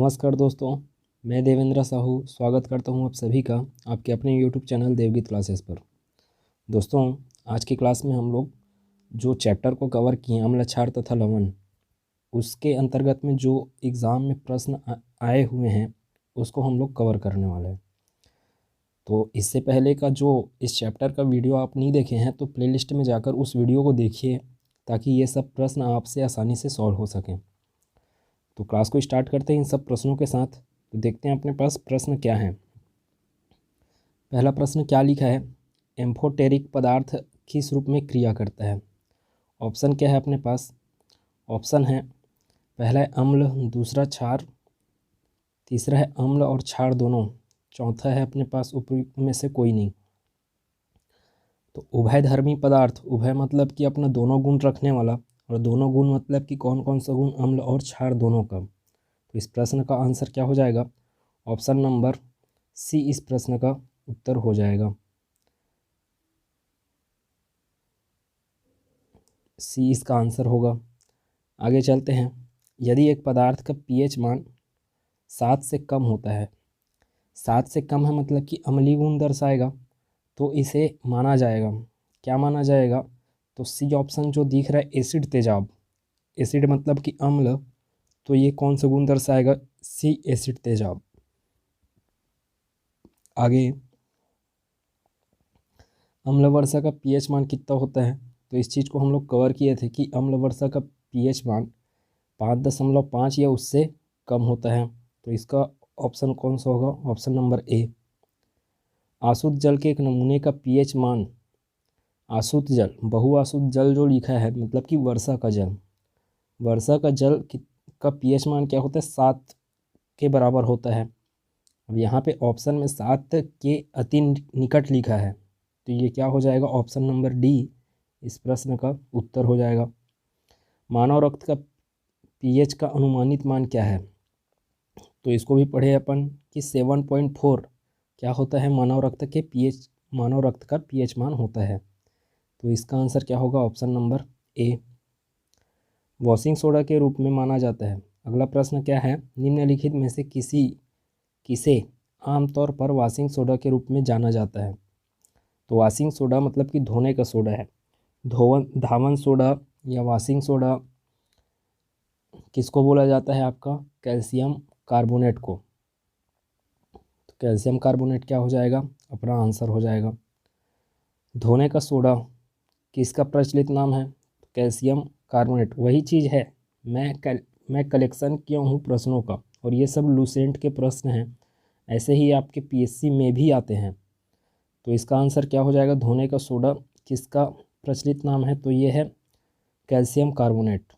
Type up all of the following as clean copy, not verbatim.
नमस्कार दोस्तों, मैं देवेंद्र साहू स्वागत करता हूं आप सभी का आपके अपने यूट्यूब चैनल देवगीत क्लासेस पर। दोस्तों, आज की क्लास में हम लोग जो चैप्टर को कवर किए अम्ल क्षार तथा लवण, उसके अंतर्गत में जो एग्ज़ाम में प्रश्न आए हुए हैं उसको हम लोग कवर करने वाले हैं। तो इससे पहले का जो इस चैप्टर का वीडियो आप नहीं देखे हैं तो प्लेलिस्ट में जाकर उस वीडियो को देखिए ताकि ये सब प्रश्न आपसे आसानी से सॉल्व हो सकें। तो क्लास को स्टार्ट करते हैं इन सब प्रश्नों के साथ। तो देखते हैं अपने पास प्रश्न क्या है। पहला प्रश्न क्या लिखा है, एम्फोटेरिक पदार्थ किस रूप में क्रिया करता है। ऑप्शन क्या है अपने पास, ऑप्शन है पहला है अम्ल, दूसरा क्षार, तीसरा है अम्ल और क्षार दोनों, चौथा है अपने पास उपयुक्त में से कोई नहीं। तो उभयधर्मी पदार्थ, उभय मतलब कि अपना दोनों गुण रखने वाला, और दोनों गुण मतलब कि कौन कौन सा गुण, अम्ल और क्षार दोनों का। तो इस प्रश्न का आंसर क्या हो जाएगा, ऑप्शन नंबर सी इस प्रश्न का उत्तर हो जाएगा। सी इसका आंसर होगा। आगे चलते हैं। यदि एक पदार्थ का पीएच मान 7 से कम होता है, 7 से कम है मतलब कि अम्लीय गुण दर्शाएगा, तो इसे माना जाएगा, क्या माना जाएगा, तो सी ऑप्शन जो दिख रहा है एसिड तेजाब, एसिड मतलब कि अम्ल, तो ये कौन सा गुण दर्शाएगा, सी एसिड तेजाब। आगे, अम्ल वर्षा का पीएच मान कितना होता है, तो इस चीज़ को हम लोग कवर किए थे कि अम्ल वर्षा का पीएच मान 5.5 या उससे कम होता है। तो इसका ऑप्शन कौन सा होगा, ऑप्शन नंबर ए। आशुद्ध जल के एक नमूने का पीएच मान, आशुद्ध जल, बहुआशुद्ध जल जो लिखा है मतलब कि वर्षा का जल, वर्षा का जल का पीएच मान क्या होता है, 7 के बराबर होता है। अब यहाँ पे ऑप्शन में 7 के अति निकट लिखा है, तो ये क्या हो जाएगा, ऑप्शन नंबर डी इस प्रश्न का उत्तर हो जाएगा। मानव रक्त का पीएच का अनुमानित मान क्या है, तो इसको भी पढ़े अपन कि 7.4 क्या होता है, मानव रक्त के पीएच, मानव रक्त का पीएच मान होता है। तो इसका आंसर क्या होगा, option number A. Washing soda के रूप में माना जाता है। अगला प्रश्न क्या है, निम्नलिखित में से किसे आमतौर पर वॉशिंग सोडा के रूप में जाना जाता है। तो वॉशिंग सोडा मतलब कि धोने का सोडा है। धावन सोडा या वॉशिंग सोडा किसको बोला जाता है, आपका कैल्शियम कार्बोनेट को। तो कैल्शियम कार्बोनेट क्या हो जाएगा, अपना आंसर हो जाएगा। धोने का सोडा किसका प्रचलित नाम है, तो कैल्शियम कार्बोनेट वही चीज़ है। मैं कलेक्शन किया हूँ प्रश्नों का, और ये सब लूसेंट के प्रश्न हैं, ऐसे ही आपके पीएससी में भी आते हैं। तो इसका आंसर क्या हो जाएगा, धोने का सोडा किसका प्रचलित नाम है, तो ये है कैल्शियम कार्बोनेट।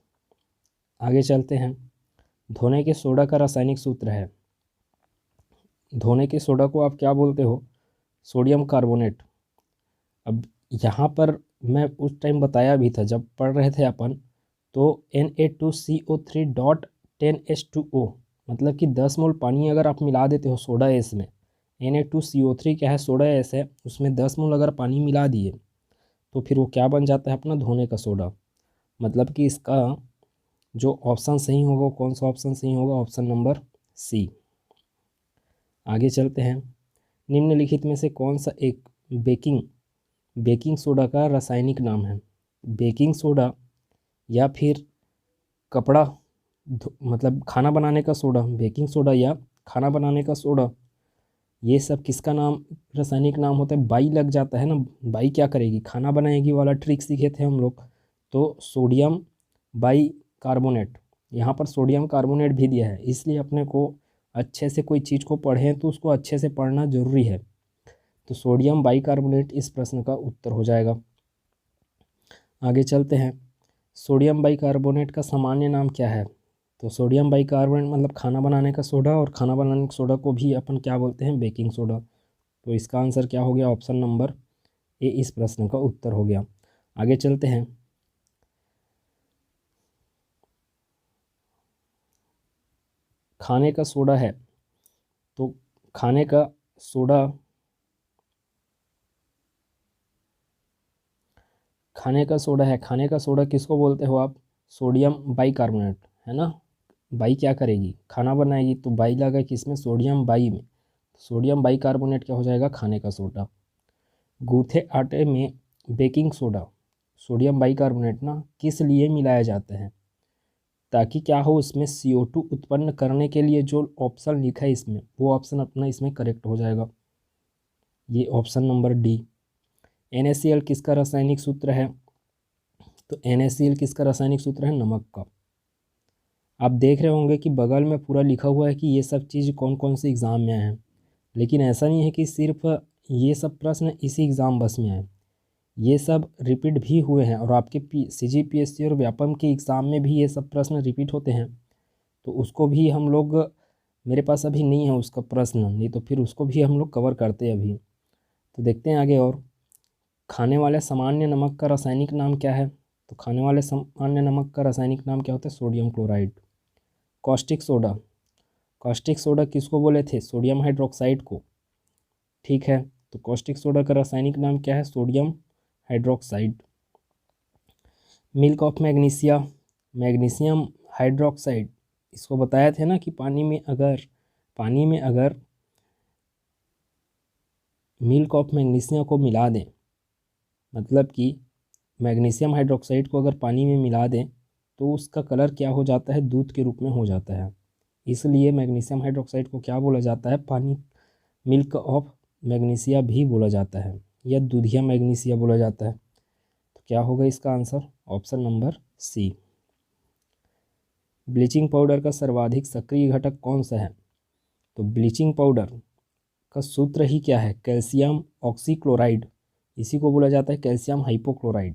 आगे चलते हैं। धोने के सोडा का रासायनिक सूत्र है, धोने के सोडा को आप क्या बोलते हो, सोडियम कार्बोनेट। अब यहाँ पर मैं उस टाइम बताया भी था जब पढ़ रहे थे अपन, तो Na2CO3 डॉट 10H2O मतलब कि 10 मोल पानी अगर आप मिला देते हो सोडा एस में, Na2CO3 क्या है, सोडा एस है, उसमें 10 मोल अगर पानी मिला दिए तो फिर वो क्या बन जाता है, अपना धोने का सोडा। मतलब कि इसका जो ऑप्शन सही होगा वो कौन सा ऑप्शन सही होगा, ऑप्शन नंबर सी। आगे चलते हैं। निम्नलिखित में से कौन सा एक बेकिंग सोडा का रासायनिक नाम है। बेकिंग सोडा या फिर कपड़ा मतलब खाना बनाने का सोडा, बेकिंग सोडा या खाना बनाने का सोडा, ये सब किसका नाम, रासायनिक नाम होता है। बाई लग जाता है ना, बाई क्या करेगी, खाना बनाएगी वाला ट्रिक सीखे थे हम लोग। तो सोडियम बाई कार्बोनेट, यहाँ पर सोडियम कार्बोनेट भी दिया है, इसलिए अपने को अच्छे से कोई चीज़ को पढ़ें तो उसको अच्छे से पढ़ना जरूरी है। तो सोडियम बाइकार्बोनेट इस प्रश्न का उत्तर हो जाएगा। आगे चलते हैं। सोडियम बाइकार्बोनेट का सामान्य नाम क्या है, तो सोडियम बाइकार्बोनेट मतलब खाना बनाने का सोडा, और खाना बनाने के सोडा को भी अपन क्या बोलते हैं, बेकिंग सोडा। तो इसका आंसर क्या हो गया, ऑप्शन नंबर ए इस प्रश्न का उत्तर हो गया। आगे चलते हैं। खाने का सोडा है, तो खाने का सोडा, खाने का सोडा है, खाने का सोडा किसको बोलते हो आप, सोडियम बाइकार्बोनेट है ना। बाई क्या करेगी, खाना बनाएगी, तो बाई लगा किसमें, सोडियम बाई में। सोडियम बाई कार्बोनेट क्या हो जाएगा, खाने का सोडा। गूथे आटे में baking soda, sodium by carbonate ना, किस लिए मिलाया जाता है, ताकि क्या हो, उसमें CO2 उत्पन्न करने के लिए। जो ऑप्शन लिखा है इसमें वो ऑप्शन अपना इसमें करेक्ट हो जाएगा, ये ऑप्शन नंबर डी। NaCl किसका रासायनिक सूत्र है, तो NaCl किसका रासायनिक सूत्र है, नमक का। आप देख रहे होंगे कि बगल में पूरा लिखा हुआ है कि ये सब चीज़ कौन कौन से एग्ज़ाम में आए हैं, लेकिन ऐसा नहीं है कि सिर्फ ये सब प्रश्न इसी एग्ज़ाम बस में आए, ये सब रिपीट भी हुए हैं, और आपके CGPSC और व्यापम के एग्ज़ाम में भी ये सब प्रश्न रिपीट होते हैं। तो उसको भी हम लोग, मेरे पास अभी नहीं है उसका प्रश्न, नहीं तो फिर उसको भी हम लोग कवर करते अभी। तो देखते हैं आगे। और खाने वाले सामान्य नमक का रासायनिक नाम क्या है, तो खाने वाले सामान्य नमक का रासायनिक नाम क्या होता है, sodium chloride. Caustic soda, caustic soda किसको बोले थे, सोडियम हाइड्रोक्साइड को, ठीक है। तो कॉस्टिक सोडा का रासायनिक नाम क्या है, sodium hydroxide. Milk of magnesia, magnesium hydroxide, इसको बताया थे ना कि पानी में अगर मिल्क ऑफ मैग्नीशिया को मिला दें, मतलब कि मैग्नीशियम हाइड्रोक्साइड को अगर पानी में मिला दें तो उसका कलर क्या हो जाता है, दूध के रूप में हो जाता है। इसलिए मैग्नीशियम हाइड्रोक्साइड को क्या बोला जाता है, पानी, मिल्क ऑफ मैग्नीशिया भी बोला जाता है, या दूधिया मैग्नीशिया बोला जाता है। तो क्या होगा इसका answer, option number C. Bleaching powder का सर्वाधिक सक्रिय घटक कौन सा है, तो ब्लीचिंग पाउडर का सूत्र ही क्या है, कैल्शियम ऑक्सीक्लोराइड, इसी को बोला जाता है कैल्शियम हाइपोक्लोराइड,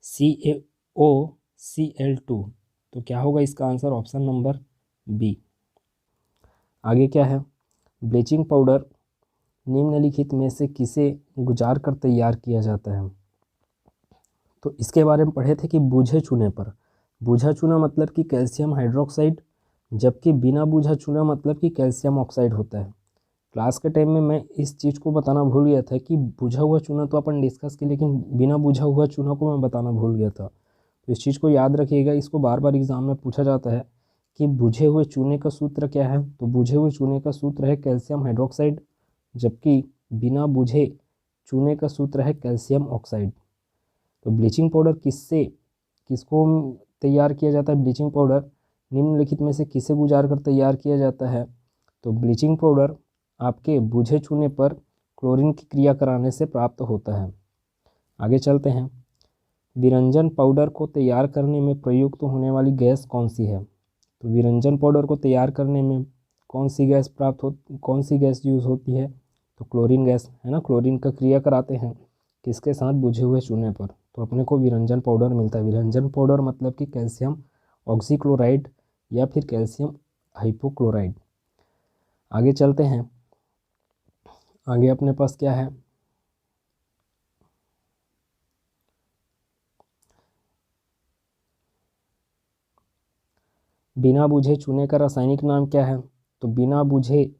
CaOCl2। तो क्या होगा इसका आंसर, ऑप्शन नंबर बी। आगे क्या है, ब्लीचिंग पाउडर निम्नलिखित में से किसे गुजार कर तैयार किया जाता है, तो इसके बारे में पढ़े थे कि बूझे चूने पर। बूझा चूना मतलब कि कैल्शियम हाइड्रोक्साइड, जबकि बिना बूझा चूना मतलब कि कैल्शियम ऑक्साइड होता है। क्लास के टाइम में मैं इस चीज़ को बताना भूल गया था कि बुझा हुआ चूना तो अपन डिस्कस किया, लेकिन बिना बुझा हुआ चूना को मैं बताना भूल गया था। तो इस चीज़ को याद रखिएगा, इसको बार बार एग्जाम में पूछा जाता है कि बुझे हुए चूने का सूत्र क्या है, तो बुझे हुए चूने का सूत्र है कैल्शियम हाइड्रोक्साइड, जबकि बिना बुझे चूने का सूत्र है कैल्शियम ऑक्साइड। तो ब्लीचिंग पाउडर किसको तैयार किया जाता है, ब्लीचिंग पाउडर निम्नलिखित में से किसे गुजार कर तैयार किया जाता है, तो ब्लीचिंग पाउडर आपके बुझे चूने पर क्लोरीन की क्रिया कराने से प्राप्त होता है। आगे चलते हैं, विरंजन पाउडर को तैयार करने में प्रयुक्त होने वाली गैस कौन सी है, तो विरंजन पाउडर को तैयार करने में कौन सी गैस यूज़ होती है, तो क्लोरीन गैस है ना, क्लोरीन का क्रिया कराते हैं किसके साथ, बुझे हुए चूने पर, तो अपने को विरंजन पाउडर मिलता है। विरंजन पाउडर मतलब कि कैल्शियम ऑक्सीक्लोराइड या फिर कैल्शियम हाइपोक्लोराइड। आगे चलते हैं, आगे अपने पास क्या है, बिना बुझे चूने का रासायनिक नाम क्या है, तो बिना बुझे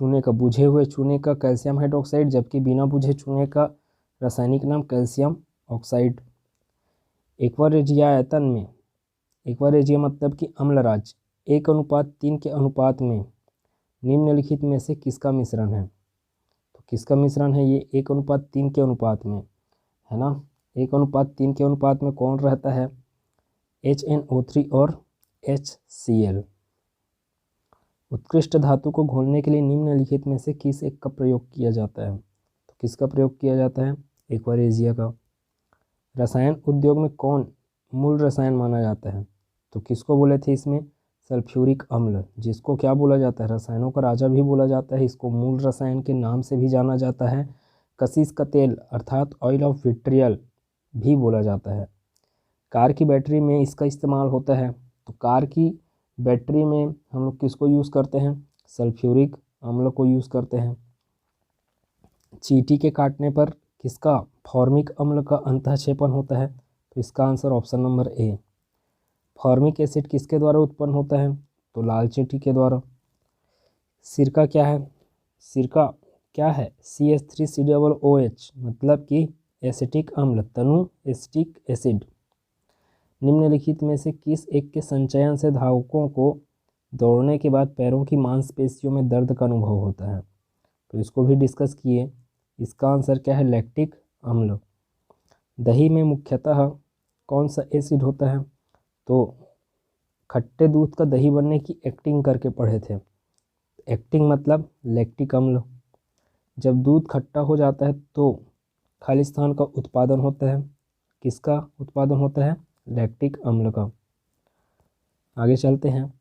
चूने का, बुझे हुए चूने का कैल्शियम हाइड्रोक्साइड, जबकि बिना बुझे चूने का रासायनिक नाम कैल्शियम ऑक्साइड। एक्वारेजियायतन में, एक्वारेजिया मतलब कि अम्लराज, 1:3 के अनुपात में निम्नलिखित में से किसका मिश्रण है, तो किसका मिश्रण है, ये 1:3 के अनुपात में है ना, 1:3 के अनुपात में कौन रहता है, HNO3 और HCl। उत्कृष्ट धातु को घोलने के लिए निम्नलिखित में से किस एक का प्रयोग किया जाता है, तो किसका प्रयोग किया जाता है, एक्वारेजिया का। रसायन उद्योग में कौन मूल रसायन माना जाता है, तो किसको बोले थे इसमें, सल्फ्यूरिक अम्ल, जिसको क्या बोला जाता है, रसायनों का राजा भी बोला जाता है, इसको मूल रसायन के नाम से भी जाना जाता है। कशिश का तेल अर्थात ऑयल ऑफ विट्रियल भी बोला जाता है। कार की बैटरी में इसका इस्तेमाल होता है, तो कार की बैटरी में हम लोग किसको यूज़ करते हैं, सल्फ्यूरिक अम्ल को यूज़ करते हैं। चींटी के काटने पर किसका, फॉर्मिक अम्ल का अंतःक्षेपण होता है, तो इसका answer option number A. Formic acid किसके द्वारा उत्पन्न होता है, तो लाल चींटी के द्वारा। सिरका क्या है, सिरका क्या है, CH3COOH मतलब कि एसिटिक अम्ल, तनु एसिटिक एसिड। निम्नलिखित में से किस एक के संचयन से धावकों को दौड़ने के बाद पैरों की मांसपेशियों में दर्द का अनुभव होता है, तो इसको भी डिस्कस किए। इसका आंसर क्या है? लैक्टिक अम्ल। दही में मुख्यतः कौन सा एसिड होता है? तो खट्टे दूध का दही बनने की एक्टिंग करके पढ़े थे। एक्टिंग मतलब लैक्टिक अम्ल। जब दूध खट्टा हो जाता है तो खालिस्तान का उत्पादन होता है। किसका उत्पादन होता है? लैक्टिक अम्ल का। आगे चलते हैं।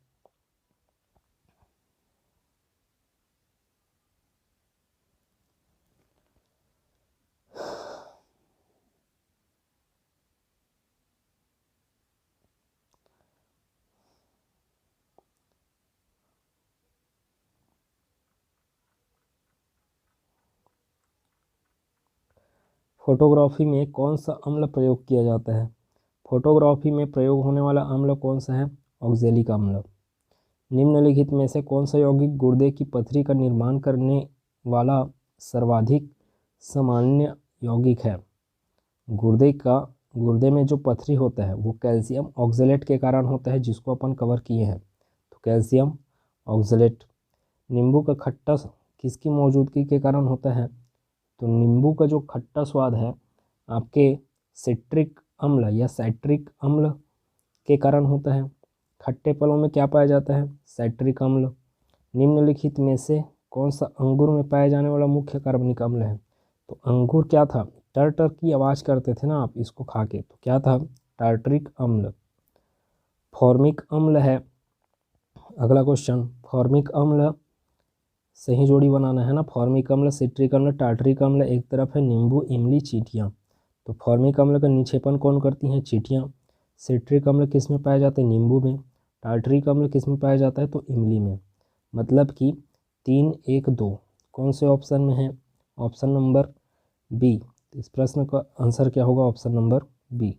फोटोग्राफी में कौन सा अम्ल प्रयोग किया जाता है? फोटोग्राफी में प्रयोग होने वाला अम्ल कौन सा है? ऑक्जेलिक अम्ल। निम्नलिखित में से कौन सा यौगिक गुर्दे की पथरी का निर्माण करने वाला सर्वाधिक सामान्य यौगिक है? गुर्दे में जो पथरी होता है वो कैल्शियम ऑक्जेलेट के कारण होता है, जिसको अपन कवर किए हैं। तो कैल्शियम ऑक्जेलेट। नींबू का खट्टा किसकी मौजूदगी के कारण होता है? तो नींबू का जो खट्टा स्वाद है आपके सिट्रिक अम्ल या साइट्रिक अम्ल के कारण होता है। खट्टे फलों में क्या पाया जाता है? साइट्रिक अम्ल। निम्नलिखित में से कौन सा अंगूर में पाया जाने वाला मुख्य कार्बनिक अम्ल है? तो अंगूर क्या था? टर टर की आवाज़ करते थे ना आप इसको खा के, तो क्या था? टार्टरिक अम्ल। फॉर्मिक अम्ल है अगला क्वेश्चन। फॉर्मिक अम्ल सही जोड़ी बनाना है ना। फॉर्मिक अम्ल, सिट्रिक अम्ल, टार्टरिक अम्ल एक तरफ है, नींबू, इमली, चींटियाँ। तो फॉर्मिक अम्ल का निक्षेपण कौन करती हैं? चींटियाँ। सिट्रिक अम्ल किस में पाया जाता है? नींबू में। टार्टरिक अम्ल किस में पाया जाता है? तो इमली में। मतलब कि 3, 1, 2 कौन से ऑप्शन में है? Option number B. तो इस प्रश्न का आंसर क्या होगा? Option number B.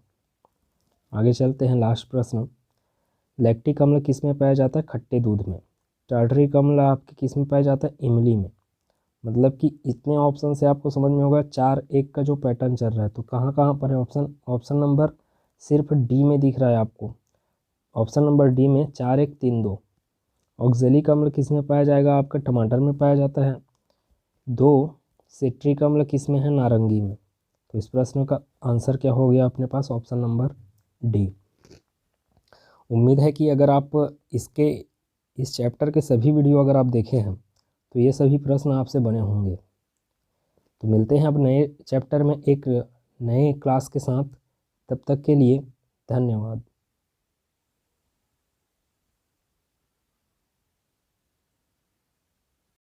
आगे चलते हैं, लास्ट प्रश्न। लैक्टिक अम्ल किस में पाया जाता है? खट्टे दूध में। टार्टरिक अम्ल आपके किस में पाया जाता है? इमली में। मतलब कि इतने ऑप्शन से आपको समझ में होगा 4-1 का जो पैटर्न चल रहा है, तो कहाँ कहाँ पर है ऑप्शन? ऑप्शन नंबर सिर्फ डी में दिख रहा है आपको। ऑप्शन नंबर डी में 4-1-3-2। ऑक्जेलिक अम्ल किस में पाया जाएगा? आपका टमाटर में पाया जाता है। 2 सिट्रिक अम्ल किस में है? नारंगी में। तो इस प्रश्न का आंसर क्या हो गया अपने पास? Option number D. उम्मीद है कि अगर आप इस चैप्टर के सभी वीडियो अगर आप देखे हैं तो ये सभी प्रश्न आपसे बने होंगे। तो मिलते हैं अब नए चैप्टर में एक नए क्लास के साथ। तब तक के लिए धन्यवाद।